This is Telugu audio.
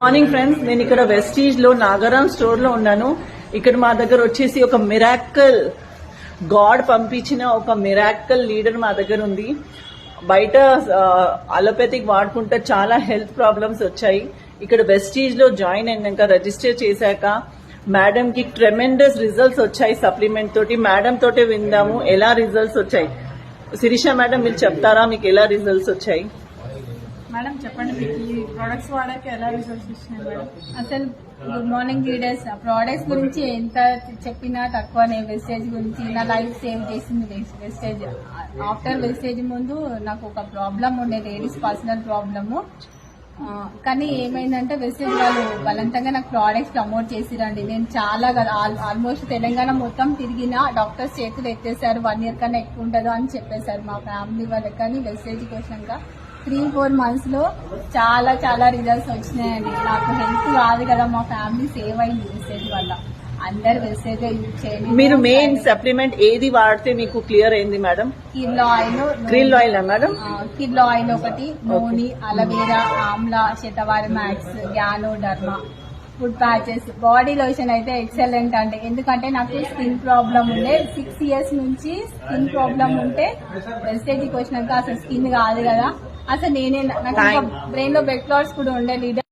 మార్నింగ్ ఫ్రెండ్స్, నేను ఇక్కడ వెస్టీజ్ లో నాగరాం స్టోర్ లో ఉన్నాను. ఇక్కడ మా దగ్గర వచ్చేసి ఒక మిరాకల్ గాడ్ పంపించిన ఒక మిరాకల్ లీడర్ మా దగ్గర ఉంది. బయట అలోపతిక్ వాడుకుంటే చాలా హెల్త్ ప్రాబ్లమ్స్ వచ్చాయి. ఇక్కడ వెస్టీజ్ లో జాయిన్ అయినాక రిజిస్టర్ చేశాక మేడం కి ట్రెమెండస్ రిజల్ట్స్ వచ్చాయి. సప్లిమెంట్ తోటి మేడం తోటే విందాము ఎలా రిజల్ట్స్ వచ్చాయి. శిరీష మేడం, మీరు చెప్తారా మీకు ఎలా రిజల్ట్స్ వచ్చాయి? మేడం చెప్పండి, మీకు ఈ ప్రోడక్ట్స్ వాడాక ఎలా రిజల్ట్స్ వచ్చినాయి మేడం? అసలు గుడ్ మార్నింగ్ లీడర్స్ ప్రోడక్ట్స్ గురించి ఎంత చెప్పినా తక్కువనే. వెస్టేజ్ గురించి నా లైఫ్ సేవ్ చేసింది వెస్టేజ్. ఆఫ్టర్ వెస్టేజ్ ముందు నాకు ఒక ప్రాబ్లం ఉండే, లేడీస్ పర్సనల్ ప్రాబ్లము. కానీ ఏమైందంటే వెస్టేజ్ వాళ్ళు బలవంతంగా నాకు ప్రోడక్ట్స్ ప్రమోట్ చేసిరండి. నేను చాలా ఆల్మోస్ట్ తెలంగాణ మొత్తం తిరిగిన డాక్టర్స్ చేతులు ఎత్తేసారు. 1 year కన్నా ఎక్కువ ఉండదు అని చెప్పేశారు మా ఫ్యామిలీ వాళ్ళకి. కానీ వెస్టేజ్కి వచ్చినాక 3-4 months లో చాలా చాలా రిజల్ట్స్ వచ్చినాయండి. నాకు హెల్త్ కాదు కదా, మా ఫ్యామిలీ సేవ్ అయింది వెస్టేజ్ వల్ల. అందరు వెస్టేజ్ యూజ్ చేయండి. మీరు మెయిన్ సప్లిమెంట్ ఏది వాడితే మీకు క్లియర్ అయింది మేడం? కిడ్లో ఆయిల్. Green oil madam? కిడ్లో ఆయిల్ ఒకటి, నూనె, అలవేరా, ఆమ్లా, శతవారి మ్యాక్స్, గ్యానో డర్మా, ఫుడ్ ప్యాచెస్, బాడీ లోషన్ అయితే ఎక్సలెంట్ అండి. ఎందుకంటే నాకు స్కిన్ ప్రాబ్లం ఉండే, 6 years నుంచి స్కిన్ ప్రాబ్లం ఉంటే వెస్టేజ్కి వచ్చినాక అసలు స్కిన్ కాదు కదా, అసలు నాకు బ్రెయిన్ లో బ్లడ్ క్లాట్స్ కూడా ఉండే లీడర్.